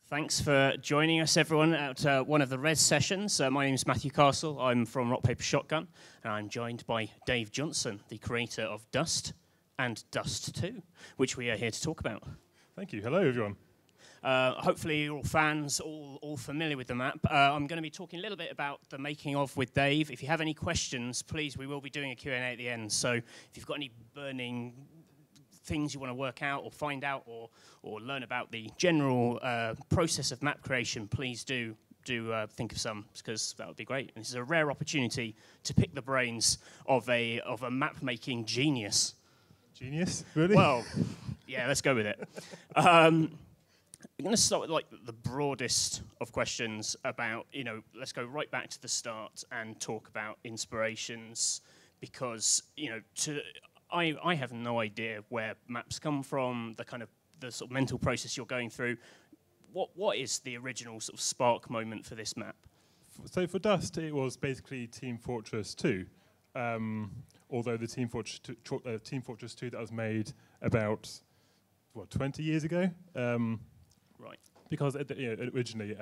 Thanks for joining us, everyone, at one of the Res sessions. My name is Matthew Castle. I'm from Rock Paper Shotgun, and I'm joined by Dave Johnston, the creator of Dust and Dust2, which we are here to talk about. Thank you. Hello, everyone. Hopefully you're all fans, all familiar with the map. I'm going to be talking a little bit about the making of with Dave. If you have any questions, please, we will be doing a Q&A at the end. So if you've got any burning things you want to work out or find out or learn about the general process of map creation, please do think of some, because that would be great. And this is a rare opportunity to pick the brains of a map-making genius. Genius? Really? Well, yeah, let's go with it. I'm going to start with like the broadest of questions about, let's go right back to the start and talk about inspirations, because, I have no idea where maps come from, the sort of mental process you're going through. What is the original sort of spark moment for this map? So for Dust, it was basically Team Fortress 2. Although the Team Fortress 2 that was made about 20 years ago. Right. Because originally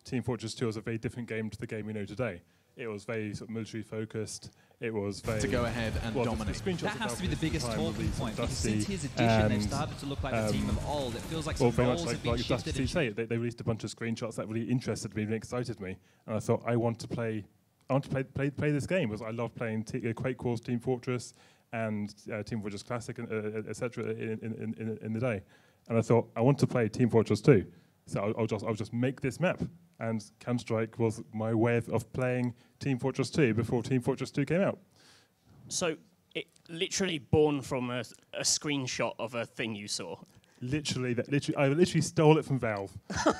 Team Fortress 2 was a very different game to the game we know today. It was very sort of military focused. It was very to go ahead and dominate. The that has to be the biggest talking point. Because Dusty, since his edition, they've started to look like the team of old. It feels like some roles have been shifted. They released a bunch of screenshots that really interested me and excited me, and I thought I want to play this game because I love playing Quake Wars, Team Fortress, and Team Fortress Classic, etc. in the day. And I thought I want to play Team Fortress 2, so I'll just make this map. And Counter-Strike was my way of playing Team Fortress 2 before Team Fortress 2 came out. So it literally born from a screenshot of a thing you saw? I literally stole it from Valve.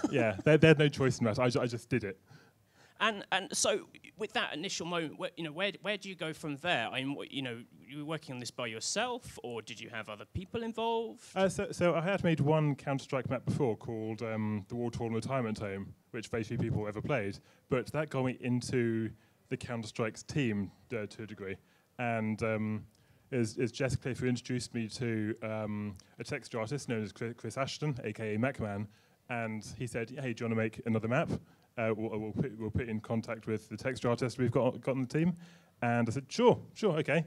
Yeah, they had no choice in that. I just did it. And so with that initial moment, where do you go from there? I mean, you were working on this by yourself, or did you have other people involved? So I had made one Counter-Strike map before called the War-Torn Retirement Home, which very few people ever played. But that got me into the Counter-Strike's team to a degree. And is Jessica who introduced me to a texture artist known as Chris Ashton, a.k.a. MacMan. And he said, hey, do you want to make another map? We'll put you in contact with the texture artist we've got on the team. And I said, sure, okay.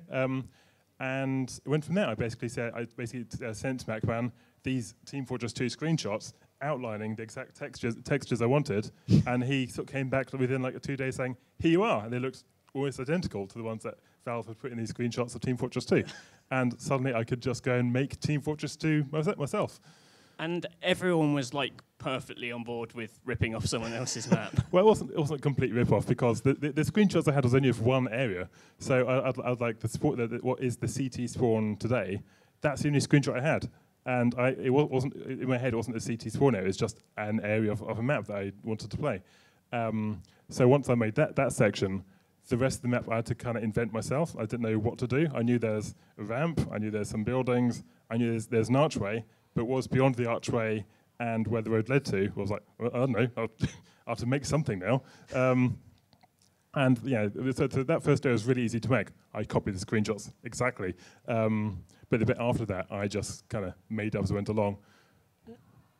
And it went from there. I basically sent MacMan these Team Fortress 2 screenshots outlining the exact textures I wanted. And he sort of came back within like 2 days saying, here you are. And they looked almost identical to the ones that Valve had put in these screenshots of Team Fortress 2. And suddenly I could just go and make Team Fortress 2 myself. And everyone was like perfectly on board with ripping off someone else's map. Well, it wasn't a complete rip-off because the screenshots I had was only of one area. So I'd like what is the CT spawn today. That's the only screenshot I had, and it wasn't in my head. It wasn't a CT spawn area. It's just an area of a map that I wanted to play. So once I made that section, the rest of the map I had to kind of invent myself. I didn't know what to do. I knew there's a ramp. I knew there's some buildings. I knew there's an archway. But what was beyond the archway and where the road led to was like, well, I don't know, I'll have to make something now. And so that first day was really easy to make. I copied the screenshots exactly. But the bit after that, I just kind of made up as I went along.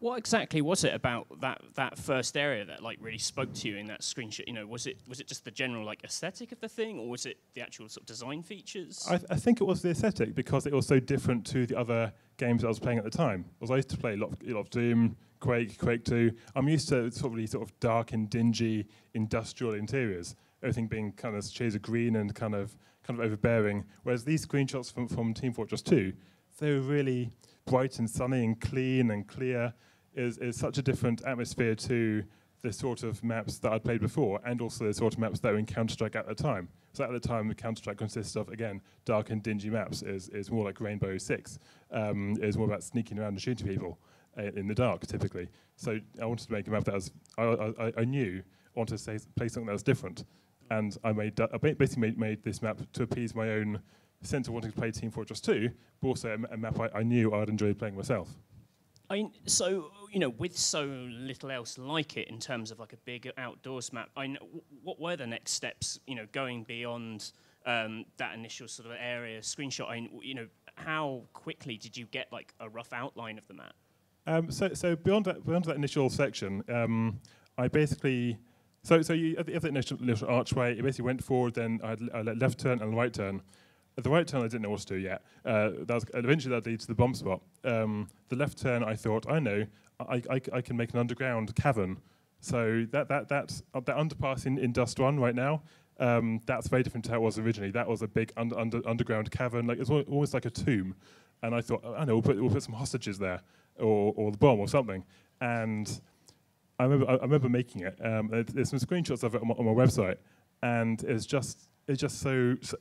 What exactly was it about that first area that like really spoke to you in that screenshot? Was it just the general like aesthetic of the thing, or was it the actual sort of design features? I think it was the aesthetic because it was so different to the other games I was playing at the time. I used to play a lot of Doom, Quake 2. I'm used to sort of dark and dingy industrial interiors. Everything being kind of shades of green and kind of overbearing. Whereas these screenshots from Team Fortress 2, they were really bright and sunny and clean and clear. Is such a different atmosphere to the sort of maps that I'd played before, and also the sort of maps that were in Counter-Strike at the time. So at the time, Counter-Strike consists of, again, dark and dingy maps. Is more like Rainbow Six. Is more about sneaking around and shooting people in the dark, typically. So I wanted to make a map that was, I knew, I wanted to play something that was different. And I basically made this map to appease my own sense of wanting to play Team Fortress 2, but also a map I knew I'd enjoy playing myself. So, with so little else like it in terms of like a big outdoors map, what were the next steps, going beyond that initial sort of area screenshot? How quickly did you get like a rough outline of the map? So beyond that initial section, I basically you at the initial archway, it basically went forward. Then I had left turn and right turn. At the right turn, I didn't know what to do yet. Eventually that leads to the bomb spot. The left turn, I thought, I know, I can make an underground cavern. So that underpass in Dust 1 right now, that's very different to how it was originally. That was a big underground cavern, like it's almost like a tomb. And I thought, I know, we'll put some hostages there, or the bomb or something. And I remember making it. There's some screenshots of it on my website, and it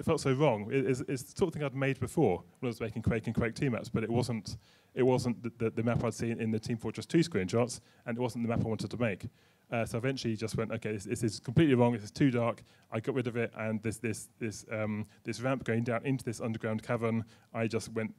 felt so wrong. It's the sort of thing I'd made before when I was making Quake and Quake 2 maps, but it wasn't the map I'd seen in the Team Fortress 2 screenshots, and it wasn't the map I wanted to make. So eventually just went, okay, this is completely wrong, this is too dark. I got rid of it, and this ramp going down into this underground cavern, I just went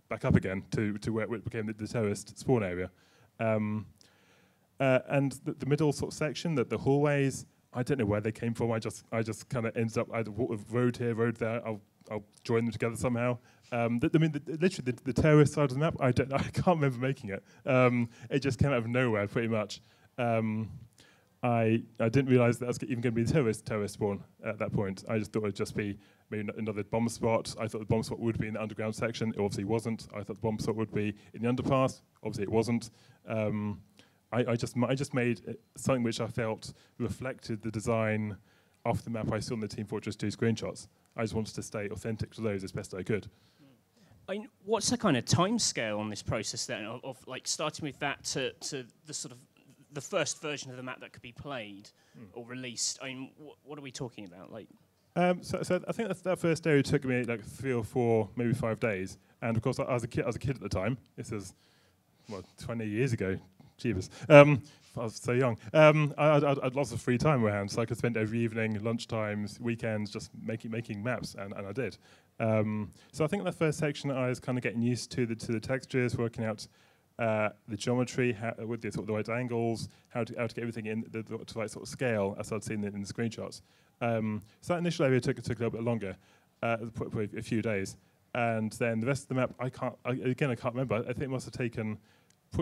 back up again to where it became the terrorist spawn area. And the middle sort of section, the hallways, I don't know where they came from. I just kind of ended up either road here, road there. I'll join them together somehow. Literally the terrorist side of the map, I can't remember making it. It just came out of nowhere, pretty much. I didn't realise that I was even going to be the terrorist spawn at that point. I just thought it would just be maybe another bomb spot. I thought the bomb spot would be in the underground section. It obviously wasn't. I thought the bomb spot would be in the underpass. Obviously it wasn't. I just made something which I felt reflected the design of the map I saw in the Team Fortress 2 screenshots. I just wanted to stay authentic to those as best I could. What's the kind of time scale on this process then, of like starting with that to the sort of the first version of the map that could be played or released? I mean, what are we talking about? Like, so I think that first area took me like 3 or 4, maybe 5 days, and of course I was a kid at the time. This is 20 years ago. Jeebus. I was so young. I had lots of free time on my hands, so I could spend every evening, lunchtimes, weekends, just making maps, and I did. So I think that first section I was kind of getting used to the textures, working out the geometry with the right angles, how to get everything in to the right sort of scale, as I'd seen in the screenshots. So that initial area took a little bit longer, probably a few days, and then the rest of the map I can't remember. I think it must have taken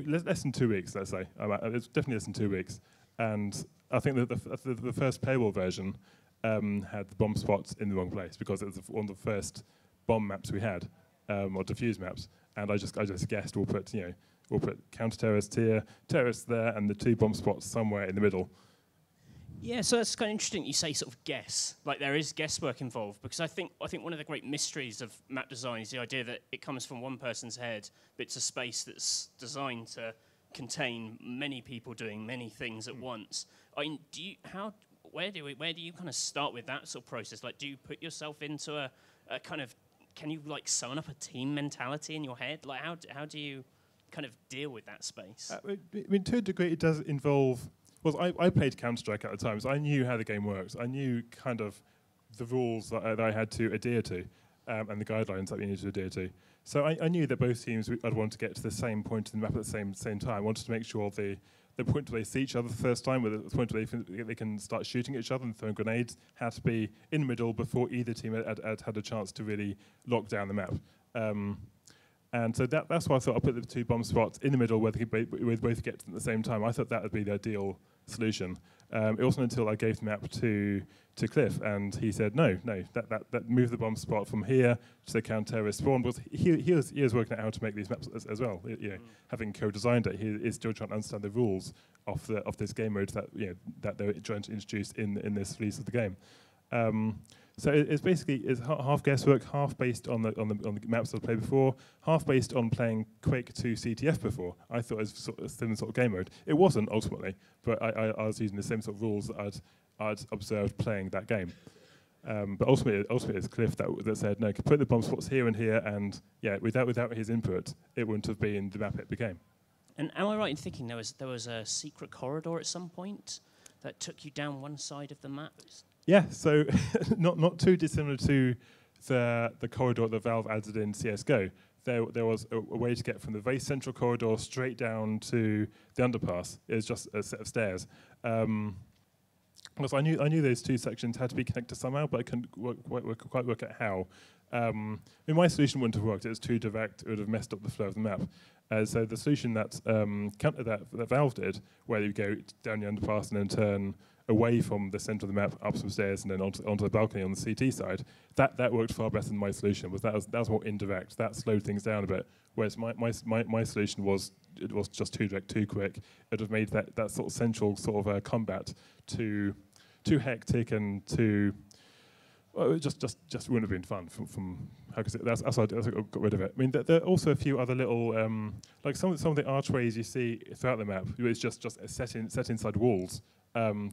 less than 2 weeks, let's say. It's definitely less than 2 weeks. And I think that the first playable version had the bomb spots in the wrong place because it was one of the first bomb maps we had, or defuse maps. And I just guessed we'll put counter-terrorists here, terrorists there, and the 2 bomb spots somewhere in the middle. Yeah, so that's kind of interesting. You say sort of guess, like there is guesswork involved, because I think one of the great mysteries of map design is the idea that it comes from one person's head, but it's a space that's designed to contain many people doing many things at once. I mean, where do you kind of start with that sort of process? Like, do you put yourself into a kind of, can you like summon up a team mentality in your head? Like, how do you kind of deal with that space? I mean, to a degree, it does involve. Well, I played Counter-Strike at the time, so I knew how the game works. I knew kind of the rules that I had to adhere to, and the guidelines that we needed to adhere to. So I knew that both teams I'd want to get to the same point in the map at the same time. I wanted to make sure the point where they see each other the first time, where the point where they can start shooting at each other and throwing grenades, had to be in the middle before either team had a chance to really lock down the map. And so that's why I thought I'd put the 2 bomb spots in the middle where they could both get to them at the same time. I thought that would be the ideal solution. It wasn't until I gave the map to Cliff, and he said, no, that move the bomb spot from here to the counter-terrorist spawn. Because he was working out how to make these maps as well. Having co-designed it, he is still trying to understand the rules of this game mode that they're trying to introduce in this release of the game. So it's basically half guesswork, half based on the maps I've played before, half based on playing Quake 2 CTF before. I thought it was a similar sort of game mode. It wasn't ultimately, but I was using the same sort of rules that I'd observed playing that game. But ultimately it's Cliff that said no, put the bomb spots here and here, and without his input, it wouldn't have been the map it became. And am I right in thinking there was a secret corridor at some point that took you down one side of the map? Yeah, so not too dissimilar to the corridor that Valve added in CS:GO. There was a way to get from the very central corridor straight down to the underpass. It was just a set of stairs. I knew those 2 sections had to be connected somehow, but I couldn't quite work out how. My solution wouldn't have worked. It was too direct. It would have messed up the flow of the map. So the solution that Valve did, where you go down the underpass and then turn away from the centre of the map, up some stairs, and then onto the balcony on the CT side, that worked far better than my solution. That was more indirect. That slowed things down a bit. Whereas my solution was just too direct, too quick. It would have made that sort of central sort of combat too hectic and too. Well, it just wouldn't have been fun from how could that's I got rid of it. I mean, there are also a few other little like some of the archways you see throughout the map. It's just set inside walls.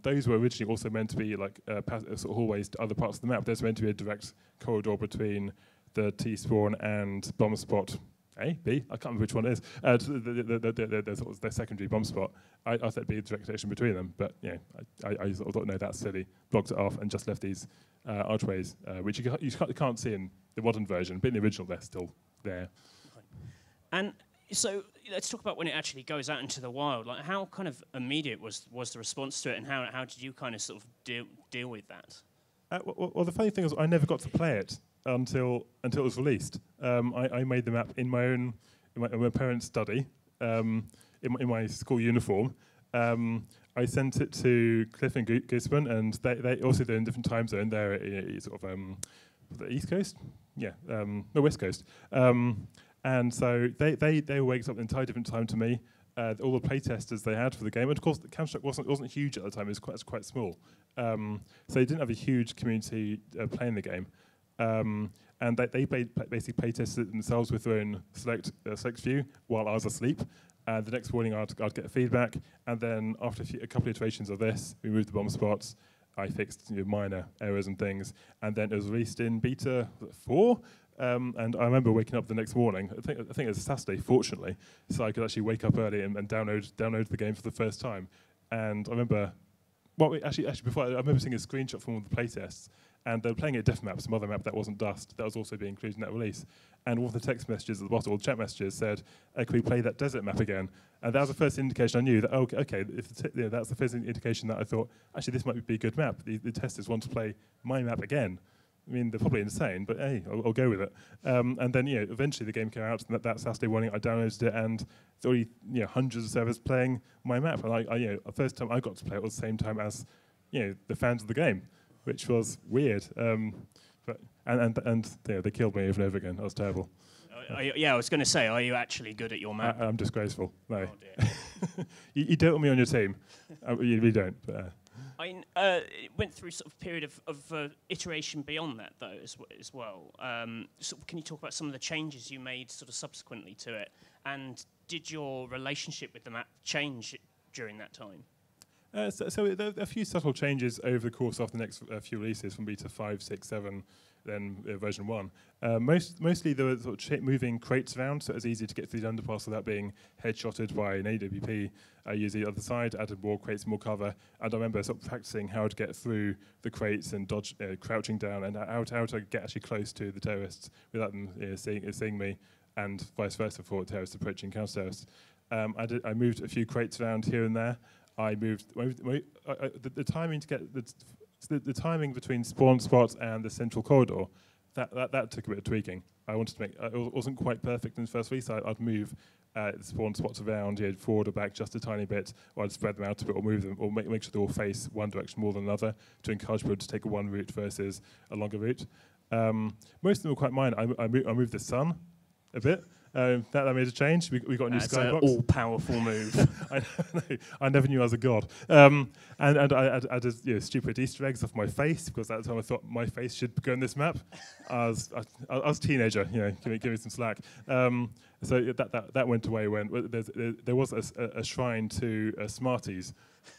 Those were originally also meant to be like sort of hallways to other parts of the map. There's meant to be a direct corridor between the T-spawn and bomb spot A, B, I can't remember which one it is. The secondary bomb spot. I thought it'd be a direct connection between them, but yeah, I sort of thought, no, that's silly. Blocked it off and just left these archways, which you can't see in the modern version, but in the original they're still there. And so let's talk about when it actually goes out into the wild. Like, how kind of immediate was the response to it, and how did you kind of sort of deal with that? Well, the funny thing is, I never got to play it until it was released. I made the map in my parents' study, in my school uniform. I sent it to Cliff and Gooseman, and they also they're in different time zone. They're sort of the East Coast, no, West Coast. And so they waked up at an entirely different time to me. All the playtesters they had for the game, and of course, the Counter-Strike wasn't huge at the time. It was quite small, so they didn't have a huge community playing the game. And they basically playtested themselves with their own select view while I was asleep. And the next morning, I'd get feedback, and then after a couple of iterations of this, we moved the bomb spots. I fixed minor errors and things, and then it was released in beta 4. And I remember waking up the next morning. I think it was Saturday, fortunately, so I could actually wake up early and download the game for the first time. And I remember, actually before I remember seeing a screenshot from one of the playtests, and they were playing a diff map, some other map that wasn't Dust, that was also being included in that release. And one of the text messages at the bottom, or chat messages, said, "Can we play that desert map again?" And that was the first indication I knew that okay, that's the first indication that I thought actually this might be a good map. The testers want to play my map again. I mean, they're probably insane, but hey, I'll go with it. And then, eventually the game came out, and that Saturday morning I downloaded it, and there were already, hundreds of servers playing my map. And the first time I got to play it was the same time as, the fans of the game, which was weird. But they killed me over and over again. That was terrible. I was going to say, are you actually good at your map? I'm disgraceful. No. Oh dear. you don't want me on your team. You really don't. But, I went through sort of period of iteration beyond that, though, as well. Can you talk about some of the changes you made sort of subsequently to it? And did your relationship with the map change during that time? So there are a few subtle changes over the course of the next few releases from beta 5, 6, 7, then version 1. Mostly they were sort of moving crates around, so it was easy to get through the underpass without being headshotted by an AWP. Using the other side, added more crates, more cover. And I remember sort of practicing how to get through the crates and dodge, crouching down, and how to get actually close to the terrorists without them seeing me, and vice versa for terrorists approaching counter-terrorists. I moved a few crates around here and there. I moved the timing to get the timing between spawn spots and the central corridor. That took a bit of tweaking. I wanted to make it wasn't quite perfect in the first release. I'd move the spawn spots around, forward or back just a tiny bit, or I'd spread them out a bit, or move them, or make sure they all face one direction more than another to encourage people to take one route versus a longer route. Most of them were quite minor. I moved the sun a bit. That made a change. We got a new skybox. That's an all-powerful move. I never knew I was a god. And I added stupid Easter eggs off my face, because at the time I thought my face should go in this map. I was a teenager, give me some slack. So that went away when there was a shrine to Smarties.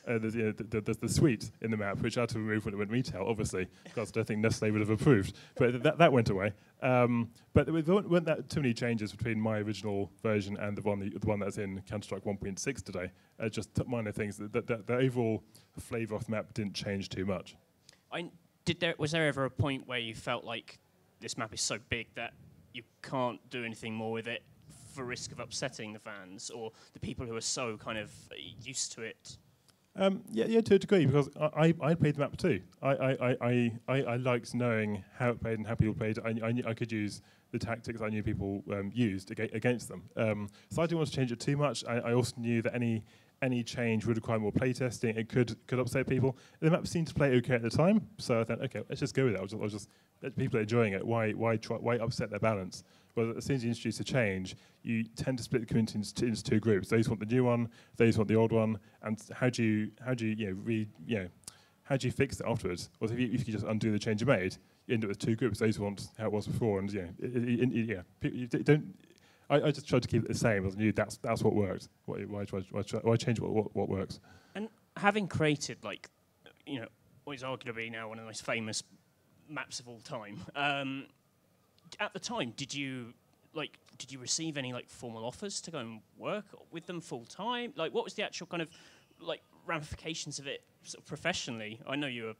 There's the sweet in the map, which I had to remove when it went retail, obviously, because I don't think Nestle would have approved. But that went away. But there weren't that too many changes between my original version and the one that's in Counter-Strike 1.6 today. Just minor things. The overall flavour of the map didn't change too much. Was there ever a point where you felt like this map is so big that you can't do anything more with it for risk of upsetting the fans or the people who are so kind of used to it? Yeah, to a degree, because I played the map too. I liked knowing how it played and how people played. I could use the tactics I knew people used against them. So I didn't want to change it too much. I also knew that any change would require more playtesting. It could upset people. The map seemed to play okay at the time, so I thought, okay, let's just go with it. I'll just let people enjoying it. Why upset their balance? Well, as soon as you introduce a change, you tend to split the community into two groups. Those want the new one, those want the old one, and how do you fix it afterwards? Well, if you just undo the change you made, you end up with two groups. Those who want how it was before, and you don't. I just tried to keep it the same. I knew that's what worked. Why change what works? And having created, like, what is arguably now one of the most famous maps of all time. At the time, did you receive any formal offers to go and work with them full time? Like, what was the actual kind of ramifications of it sort of professionally? I know you were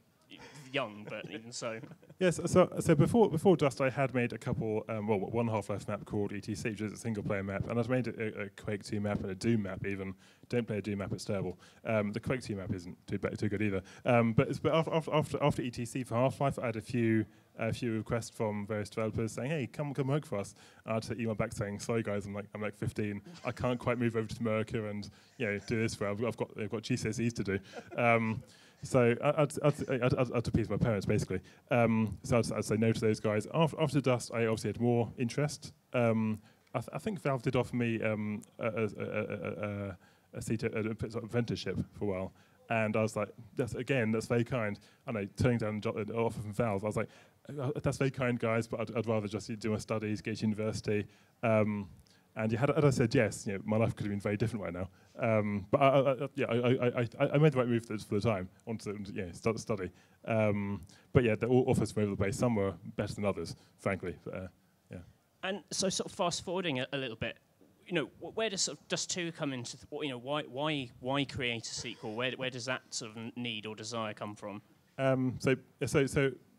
young, but even so. Yes. So before Dust, I had made a couple. One Half-Life map called ETC, which is a single-player map, and I'd made a Quake 2 map and a Doom map. Even don't play a Doom map; it's terrible. The Quake 2 map isn't too good either. But after ETC for Half-Life, I had a few requests from various developers saying, "Hey, come work for us." I had to email back saying, "Sorry guys, I'm like 15. I can't quite move over to America and do this for. I've got GCSEs to do." So I'd appease my parents basically. So I'd say no to those guys. After Dust, I obviously had more interest. I think Valve did offer me a seat at an apprenticeship for a while. And I was like, that's very kind. I know, turning down an offer from Valve, I was like, that's very kind, guys, but I'd rather just do my studies, go to university. And had I said yes, my life could have been very different right now. But I made the right move for the time, onto start to study. But yeah, the offers were over the place. Some were better than others, frankly. But, yeah. And so, sort of fast forwarding a little bit, where does sort of Dust 2 come into? Why create a sequel? Where does that sort of need or desire come from? So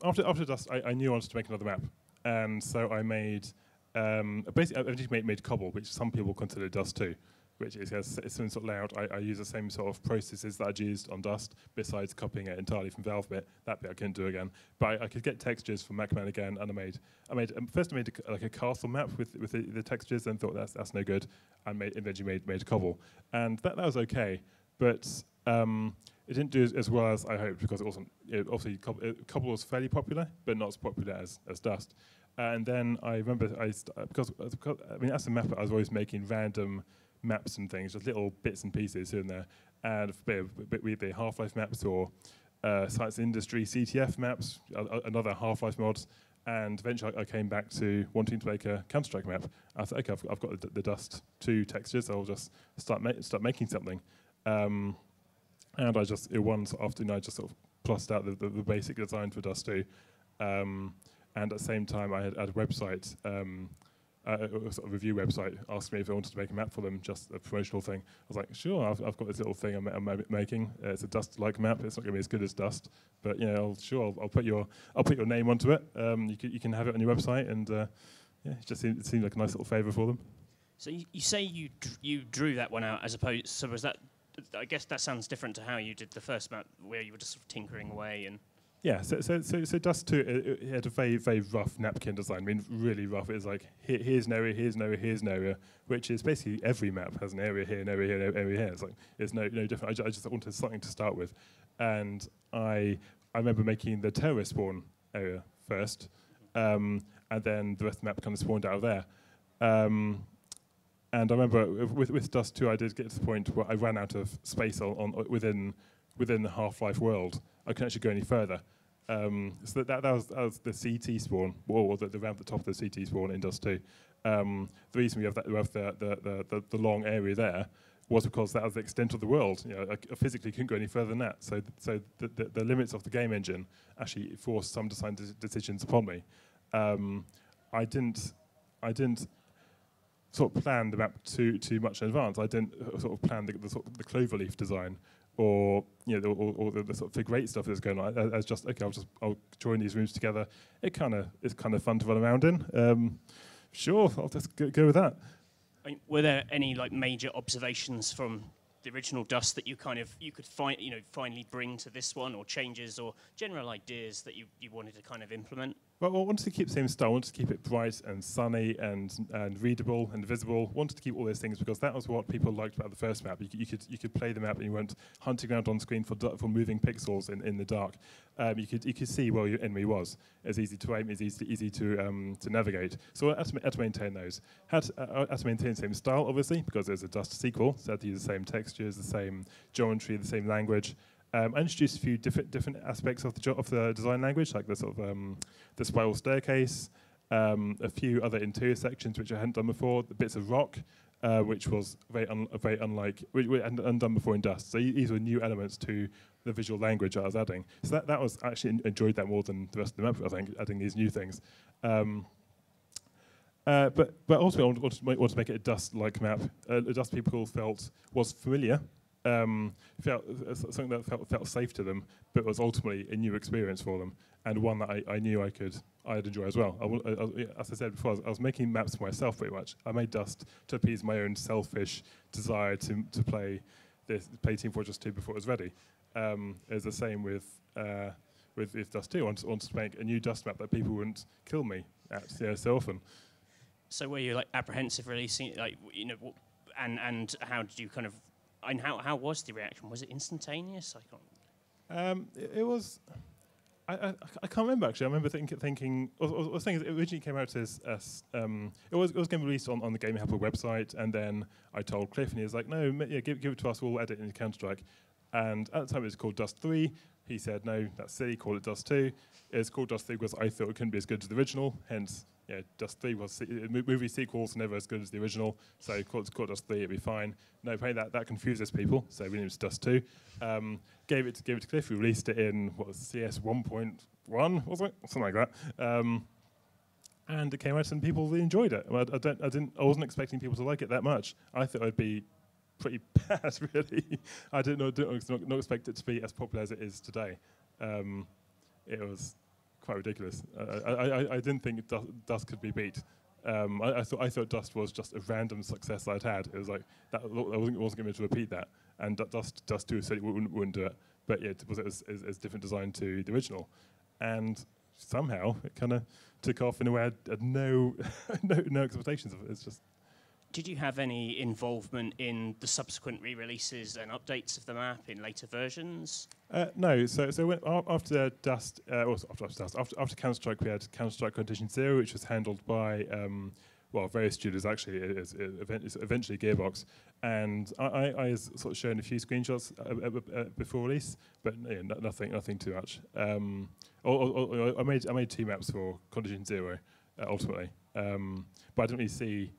after Dust, I knew I wanted to make another map, and so I made. Basically, I just made Cobble, which some people consider Dust 2, which is it's sort of layout. I use the same sort of processes that I'd used on Dust, besides copying it entirely from Valve bit. That bit I couldn't do again, but I could get textures from Macman again, and I made a castle map with the textures, and thought that's no good, and eventually made Cobble, and that was okay, but it didn't do as well as I hoped, because it wasn't. Obviously, Cobble was fairly popular, but not as popular as Dust. And then I remember because as a mapper, I was always making random maps and things, just little bits and pieces here and there, and with the Half-Life maps or Science Industry CTF maps, another Half-Life mods, and eventually I came back to wanting to make a Counter-Strike map. I thought, okay, I've got the Dust 2 textures, so I'll just start making something. And I just one afternoon I just sort of plussed out the basic design for Dust 2. And at the same time, I had a website, a sort of review website, asked me if I wanted to make a map for them, just a promotional thing. I was like, sure, I've got this little thing I'm making. It's a Dust-like map. It's not going to be as good as Dust, but I'll put your name onto it. You can have it on your website, and it just seemed like a nice little favour for them. So you say you drew that one out, as opposed. So was that? I guess that sounds different to how you did the first map, where you were just sort of tinkering away and. Yeah, so Dust 2 it had a very, very rough napkin design. I mean, really rough. It was like, here's an area, here's an area, here's an area, which is basically every map has an area here, an area here, an area here. It's like, it's no different. I just wanted something to start with. And I remember making the terrorist spawn area first, and then the rest of the map kind of spawned out of there. And I remember with Dust 2, I did get to the point where I ran out of space within the Half-Life world. I couldn't actually go any further. So that was the CT spawn, or the around the top of the CT spawn in Dust 2. The reason we have the long area there was because that was the extent of the world. I physically couldn't go any further than that. So the limits of the game engine actually forced some design decisions upon me. I didn't sort of plan the map too much in advance. I didn't sort of plan the cloverleaf design, or the sort of figure eight stuff that's going on. As just okay, I'll join these rooms together. It's kind of fun to run around in. Sure, I'll just go with that. Were there any major observations from the original Dust that you could find, finally bring to this one, or changes or general ideas that you wanted to kind of implement? Well, I wanted to keep the same style. I wanted to keep it bright and sunny and readable and visible. I wanted to keep all those things because that was what people liked about the first map. You could play the map and you weren't hunting around on screen for moving pixels in the dark. You could see where your enemy was. It's easy to aim. It's easy to navigate. So I had to maintain those. I had to maintain the same style, obviously, because there's a Dust sequel. So I had to use the same textures, the same geometry, the same language. I introduced a few different aspects of the design language, like the sort of the spiral staircase, a few other interior sections which I hadn't done before, the bits of rock, which was very unlike, which we hadn't undone before in Dust. So these were new elements to the visual language I was adding. So that was actually enjoyed that more than the rest of the map, I think, adding these new things. But also I wanted to make it a Dust-like map. A Dust people felt was familiar. Felt something that felt safe to them, but was ultimately a new experience for them, and one that I knew I'd enjoy as well. As I said before, I was making maps for myself pretty much. I made Dust to appease my own selfish desire to play Team Fortress 2 before it was ready. It was the same with Dust 2. I wanted to make a new Dust map that people wouldn't kill me at so often. So were you like apprehensive releasing it, and how did you kind of? And how was the reaction? Was it instantaneous? I can't. It was. I can't remember actually. I remember thinking. I was thinking it originally came out as it was going to be released on the Game Helper website, and then I told Cliff, and he was like, "No, give it to us. We'll edit it into Counter-Strike." And at the time, it was called Dust 3. He said, "No, that's silly. Call it Dust 2." It's called Dust 3 because I thought it couldn't be as good as the original. Hence, Dust 3 was movie sequels never as good as the original. So called Dust 3, it'd be fine. No, apparently that confuses people. So we named it Dust 2. Gave it to Cliff. We released it in CS 1.1, was it? Something like that. And it came out and people really enjoyed it. I wasn't expecting people to like it that much. I thought it'd be pretty bad, really. I didn't not expect it to be as popular as it is today. It was quite ridiculous. I didn't think Dust could be beat. I thought Dust was just a random success that I'd had. It was like that. I wasn't going to be able to repeat that. And Dust 2 said it wouldn't do it. But yeah, it was different design to the original, and somehow it kind of took off in a way I had no expectations of it. It's just. Did you have any involvement in the subsequent re-releases and updates of the map in later versions? No. So after Dust, after Counter-Strike, we had Counter-Strike Condition Zero, which was handled by various studios. Actually, it's eventually Gearbox, and I sort of shown a few screenshots before release, but nothing too much. I made 2 maps for Condition Zero ultimately, but I didn't really see.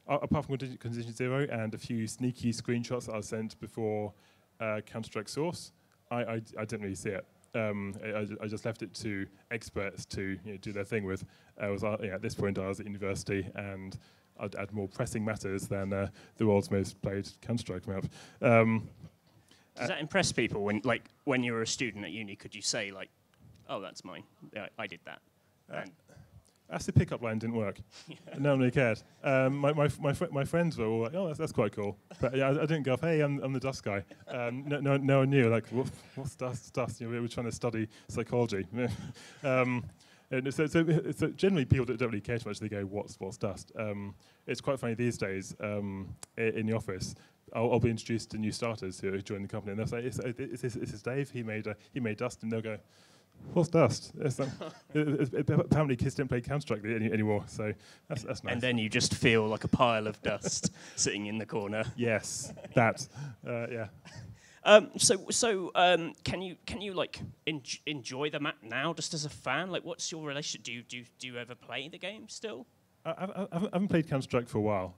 Apart from Condition Zero and a few sneaky screenshots that I sent before Counter-Strike Source, I didn't really see it. I just left it to experts to do their thing with. At this point, I was at university, and I'd had more pressing matters than the world's most played Counter-Strike map. Does that impress people when you were a student at uni? Could you say like, "Oh, that's mine. Yeah, I did that." That's the pickup line didn't work. No one really cared. My friends were all like, "Oh, that's quite cool," but yeah, I didn't go, "Hey, I'm the Dust guy." No one knew. Like, what's Dust? We were trying to study psychology. So generally, people don't really care too much. They go, "What's Dust?" It's quite funny these days in the office. I'll be introduced to new starters who join the company, and they'll say, "This is Dave. He made Dust," and they'll go, "What's Dust?" Apparently kids don't play Counter-Strike anymore, so that's nice. And then you just feel like a pile of dust sitting in the corner. Yes, that. Yeah. Can you like enjoy the map now, just as a fan? Like, what's your relationship? Do you ever play the game still? I haven't played Counter-Strike for a while.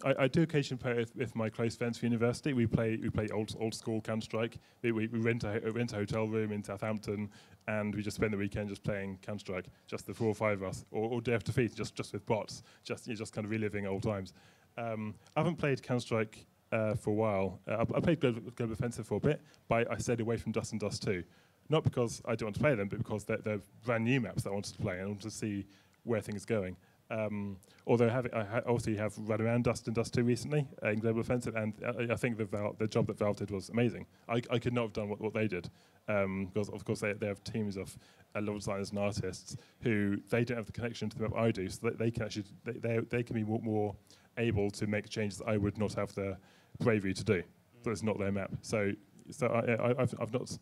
I do occasionally play it with my close friends for university. We play old school Counter-Strike. We rent a hotel room in Southampton, and we just spend the weekend just playing Counter-Strike, just the 4 or 5 of us, or Day of Defeat, just with bots, just kind of reliving old times. I haven't played Counter-Strike for a while. I played Global Offensive for a bit, but I stayed away from Dust and Dust 2. Not because I don't want to play them, but because they're brand new maps that I wanted to play, and I wanted to see where things are going. Although I also have run around Dust and Dust2 recently in Global Offensive, and I think the job that Valve did was amazing. I could not have done what they did, because of course they have teams of level designers and artists who they don't have the connection to the map I do, so that they can actually they can be more able to make changes that I would not have the bravery to do. So it's not their map. So I've not.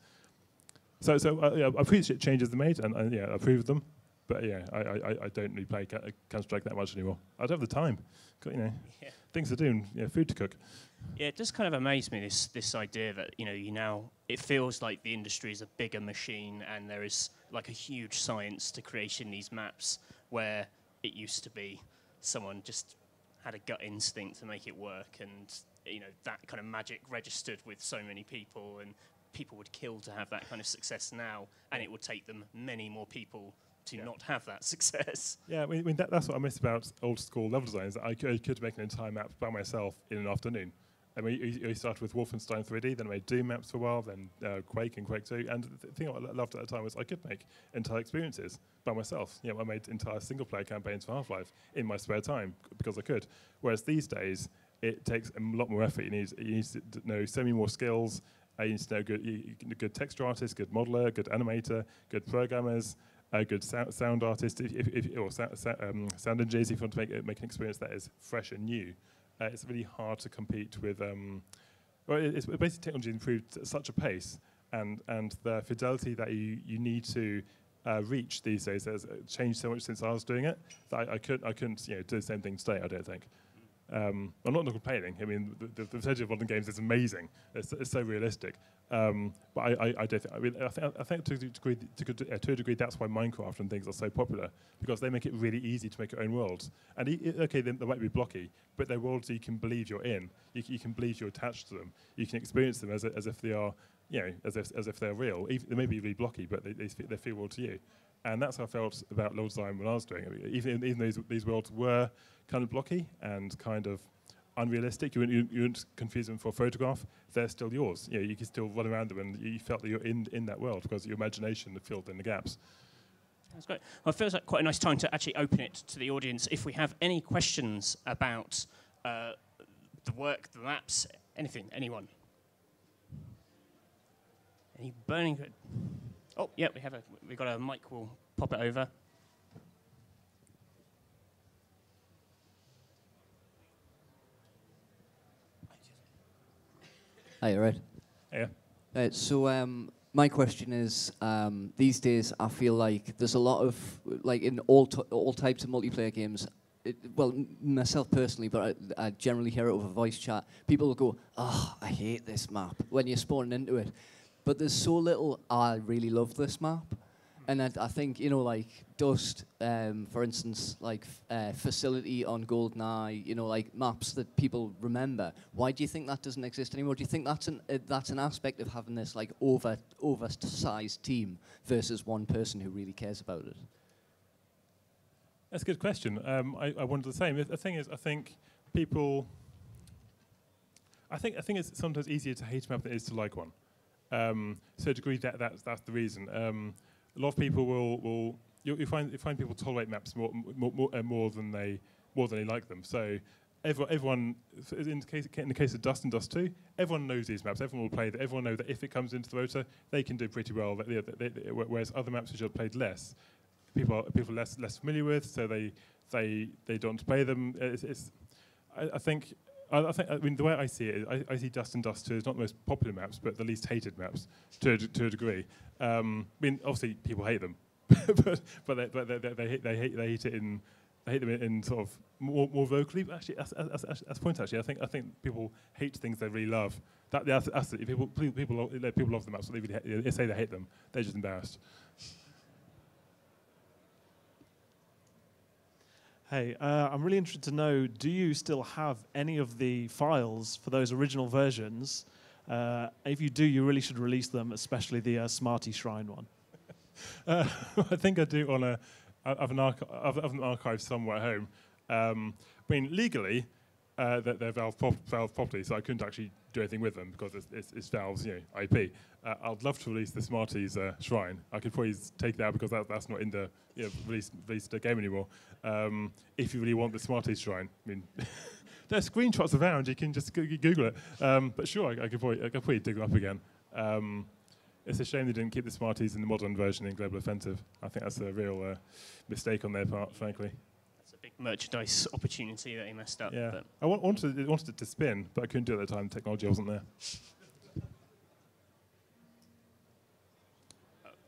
So I appreciate changes they made, and I approve of them. But yeah, I don't really play Counter-Strike that much anymore. I don't have the time. Got, things to do and food to cook. Yeah, it just kind of amazed me, this idea that it feels like the industry is a bigger machine and there is like a huge science to creating these maps, where it used to be someone just had a gut instinct to make it work, and that kind of magic registered with so many people, and people would kill to have that kind of success now, and it would take them many more people to not have that success. Yeah, I mean that's what I miss about old school level design, is that I could make an entire map by myself in an afternoon. I mean, you started with Wolfenstein 3D, then I made Doom maps for a while, then Quake and Quake 2, and the thing I loved at the time was I could make entire experiences by myself. I made entire single-player campaigns for Half-Life in my spare time because I could. Whereas these days, it takes a lot more effort. You need to know so many more skills. You need to know good texture artists, good modeler, good animator, good programmers, good sound artist, or sound engineers if you want to make an experience that is fresh and new. It's really hard to compete with. It's basically technology improved at such a pace, and the fidelity that you need to reach these days has changed so much since I was doing it that I couldn't do the same thing today. I don't think. I'm not complaining. I mean, the percentage of modern games is amazing. It's so realistic. But I don't think. I think to a degree that's why Minecraft and things are so popular, because they make it really easy to make your own worlds. And they might be blocky, but they're worlds you can believe you're in. You can believe you're attached to them. You can experience them as if they are, as if they're real. They may be really blocky, but they feel real to you. And that's how I felt about level design when I was doing it. Even though these worlds were kind of blocky and kind of unrealistic, you wouldn't confuse them for a photograph, they're still yours. You can still run around them, and you felt that you're in that world because your imagination filled in the gaps. That's great. Well, it feels like quite a nice time to actually open it to the audience. If we have any questions about the work, the maps, anything, anyone? Any burning... Oh, yeah, we've got a mic. We'll pop it over. Hi, right. Yeah. So my question is, these days I feel like there's a lot of, like in all types of multiplayer games, myself personally, but I generally hear it over voice chat, people will go, "Oh, I hate this map," when you're spawning into it. But there's so little, I really love this map. And I think, like Dust, for instance, like Facility on GoldenEye, like maps that people remember. Why do you think that doesn't exist anymore? Do you think that's an aspect of having this like oversized team versus one person who really cares about it? That's a good question. I wonder the same. The thing is, I think people... I think it's sometimes easier to hate a map than it is to like one. So to a degree, that's the reason. A lot of people will you find people tolerate maps more than they like them. So everyone in the case of Dust and Dust2, everyone knows these maps. Everyone will play that. Everyone knows that if it comes into the rota, they can do pretty well. Whereas other maps which are played less, people are less familiar with, so they don't play them. I mean, the way I see it is I see Dust and Dust2 as not the most popular maps, but the least hated maps to a degree. I mean, obviously people hate them, but they hate them in sort of more vocally. But actually, as a point, actually, I think people hate things they really love. That's people love the maps, so they say they hate them. They're just embarrassed. Hey, I'm really interested to know, do you still have any of the files for those original versions? If you do, you really should release them, especially the Smarty Shrine one. I think I do I have an archive somewhere at home. I mean, legally, They're Valve property, so I couldn't actually do anything with them because it's Valve's IP. I'd love to release the Smarties Shrine. I could probably take that out because that's not in the released game anymore. If you really want the Smarties Shrine, I mean, there are screenshots around. You can just Google it. But sure, I could probably dig them up again. It's a shame they didn't keep the Smarties in the modern version in Global Offensive. I think that's a real mistake on their part, frankly. Big merchandise opportunity that he messed up. Yeah, but I wanted it to spin, but I couldn't do it at the time. The technology wasn't there.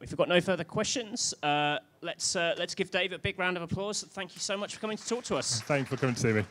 If we've got no further questions, let's give Dave a big round of applause. Thank you so much for coming to talk to us. Thanks for coming to see me.